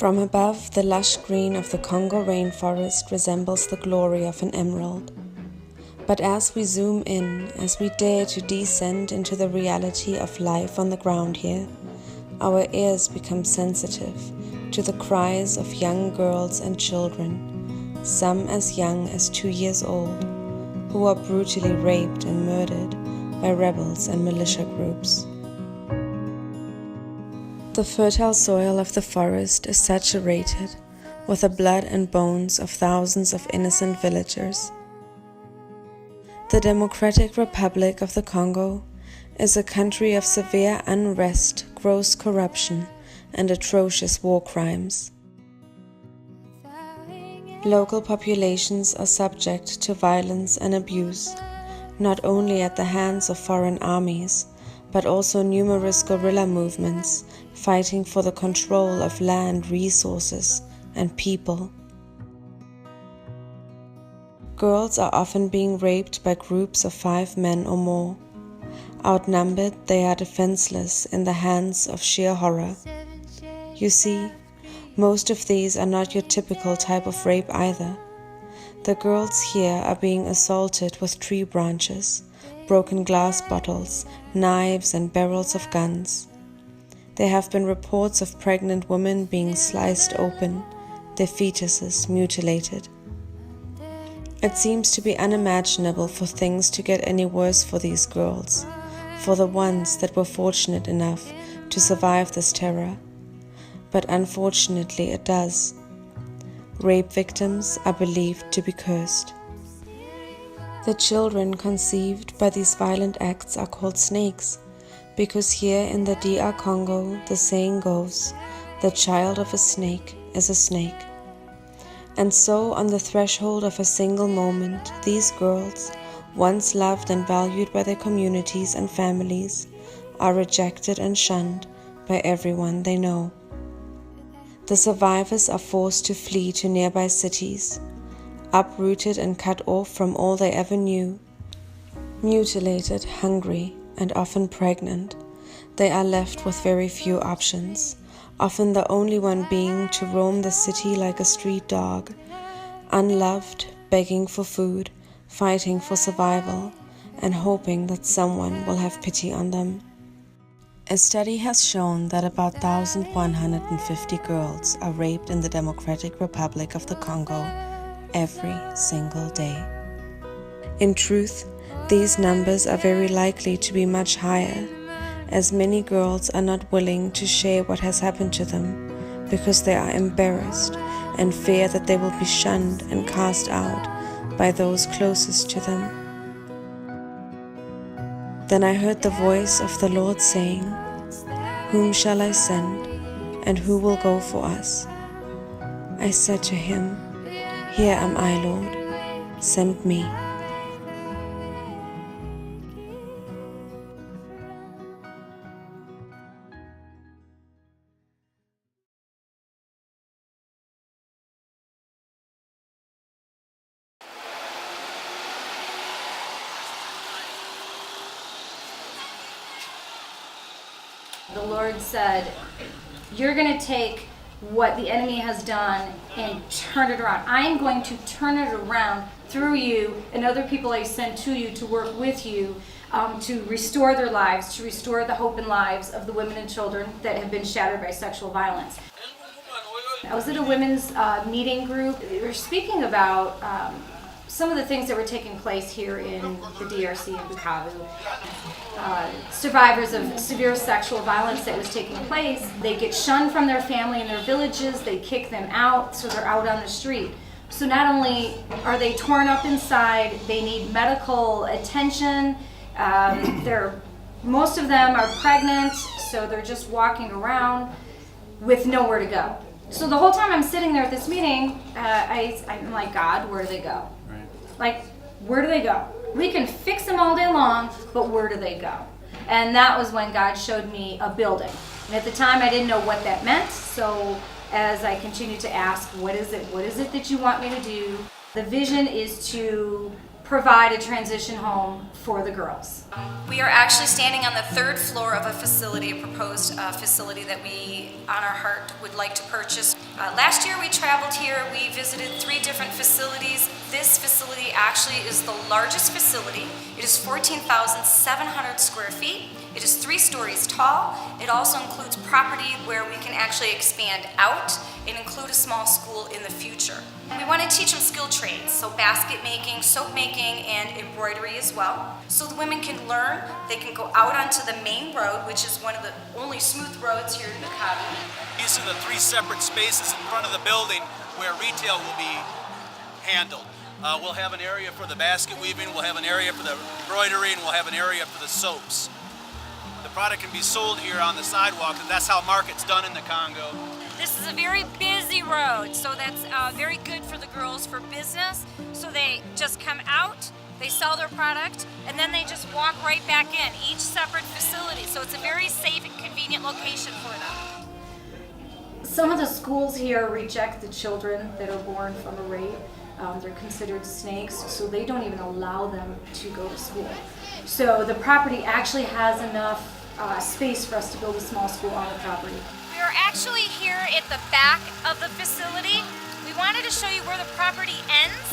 From above, the lush green of the Congo rainforest resembles the glory of an emerald. But as we zoom in, as we dare to descend into the reality of life on the ground here, our ears become sensitive to the cries of young girls and children, some as young as 2 years old, who are brutally raped and murdered by rebels and militia groups. The fertile soil of the forest is saturated with the blood and bones of thousands of innocent villagers. The Democratic Republic of the Congo is a country of severe unrest, gross corruption, and atrocious war crimes. Local populations are subject to violence and abuse, not only at the hands of foreign armies, but also numerous guerrilla movements fighting for the control of land, resources, and people. Girls are often being raped by groups of 5 men or more. Outnumbered, they are defenseless in the hands of sheer horror. You see, most of these are not your typical type of rape either. The girls here are being assaulted with tree branches, broken glass bottles, knives and barrels of guns. There have been reports of pregnant women being sliced open, their fetuses mutilated. It seems to be unimaginable for things to get any worse for these girls, for the ones that were fortunate enough to survive this terror. But unfortunately it does. Rape victims are believed to be cursed. The children conceived by these violent acts are called snakes, because here in the DR Congo the saying goes, the child of a snake is a snake. And so on the threshold of a single moment, these girls, once loved and valued by their communities and families, are rejected and shunned by everyone they know. The survivors are forced to flee to nearby cities, uprooted and cut off from all they ever knew. Mutilated, hungry, and often pregnant, they are left with very few options, often the only one being to roam the city like a street dog, unloved, begging for food, fighting for survival, and hoping that someone will have pity on them. A study has shown that about 1,150 girls are raped in the Democratic Republic of the Congo every single day. In truth, these numbers are very likely to be much higher, as many girls are not willing to share what has happened to them because they are embarrassed and fear that they will be shunned and cast out by those closest to them. Then I heard the voice of the Lord saying, "Whom shall I send, and who will go for us?" I said to him, "Here am I, Lord, send me." The Lord said, you're going to take what the enemy has done and turn it around. I am going to turn it around through you and other people I send to you to work with you to restore their lives, to restore the hope and lives of the women and children that have been shattered by sexual violence. I was at a women's meeting group. They were speaking about some of the things that were taking place here in the DRC and Bukavu. Survivors of severe sexual violence that was taking place, they get shunned from their family and their villages, they kick them out, so they're out on the street. So not only are they torn up inside, they need medical attention, most of them are pregnant, so they're just walking around with nowhere to go. So the whole time I'm sitting there at this meeting, I'm like, God, where do they go? Like, where do they go? We can fix them all day long, but where do they go? And that was when God showed me a building. And at the time, I didn't know what that meant. So as I continued to ask, what is it? What is it that you want me to do? The vision is to provide a transition home for the girls. We are actually standing on the 3rd floor of a facility, a proposed facility that we, on our heart, would like to purchase. Last year we traveled here, we visited 3 different facilities. This facility actually is the largest facility. It is 14,700 square feet. It is 3 stories tall. It also includes property where we can actually expand out and include a small school in the future. We want to teach them skill trades, so basket making, soap making, and embroidery as well. So the women can learn, they can go out onto the main road, which is one of the only smooth roads here in Bukavu. These are the 3 separate spaces in front of the building where retail will be handled. We'll have an area for the basket weaving, we'll have an area for the embroidery, and we'll have an area for the soaps. The product can be sold here on the sidewalk, and that's how market's done in the Congo. This is a very busy road, so that's very good for the girls for business. So they just come out, they sell their product, and then they just walk right back in, each separate facility. So it's a very safe and convenient location for them. Some of the schools here reject the children that are born from a rape. They're considered snakes, so they don't even allow them to go to school. So the property actually has enough space for us to build a small school on the property. We are actually here at the back of the facility. We wanted to show you where the property ends.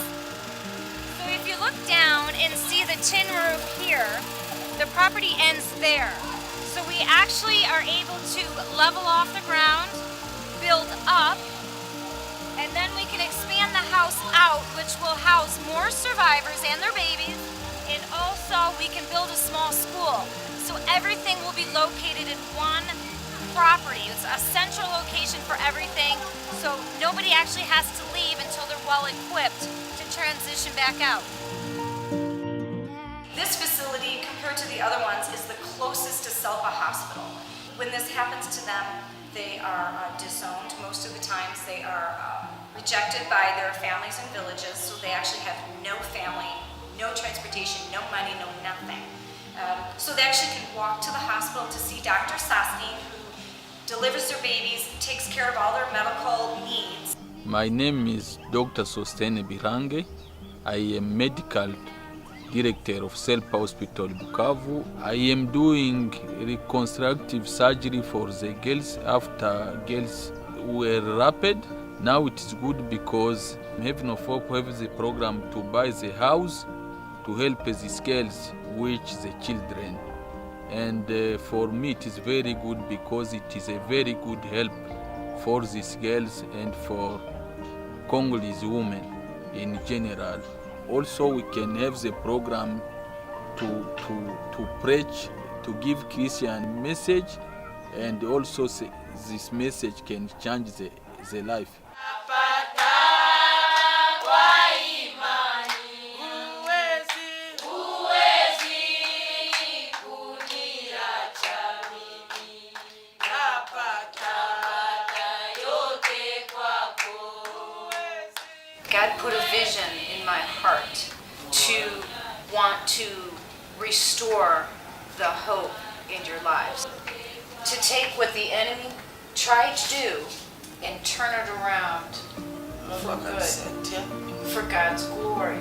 So if you look down and see the tin roof here, the property ends there. So we actually are able to level off the ground, build up, and then we can expand the house out, which will house more survivors and their babies, and also we can build a small school. So everything will be located in one property. It's a central location for everything, so nobody actually has to leave until they're well equipped to transition back out. This facility, compared to the other ones, is the closest to Selpa Hospital. When this happens to them, they are disowned. Most of the times they are rejected by their families and villages, so they actually have no family, no transportation, no money, no nothing. So they actually can walk to the hospital to see Dr. Saskin, who delivers their babies, takes care of all their medical needs. My name is Dr. Sostene Birange. I am medical director of Selpa Hospital Bukavu. I am doing reconstructive surgery for the girls after girls were raped. Now it is good because Heaven of Hope has the program to buy the house to help these girls which the children. And for me it is very good because it is a very good help for these girls and for Congolese women in general. Also we can have the program to preach, to give Christian message, and also this message can change the life. God put a vision in my heart to want to restore the hope in your lives. To take what the enemy tried to do and turn it around for good, for God's glory.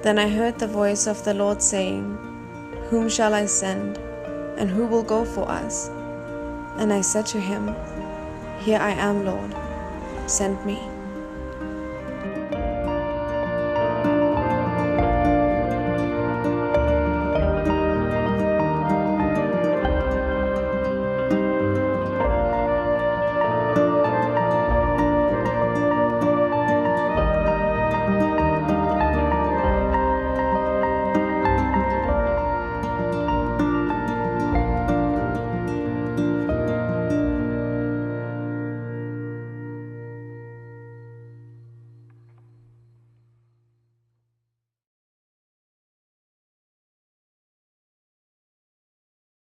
Then I heard the voice of the Lord saying, "Whom shall I send, and who will go for us?" And I said to him, "Here I am, Lord. Send me."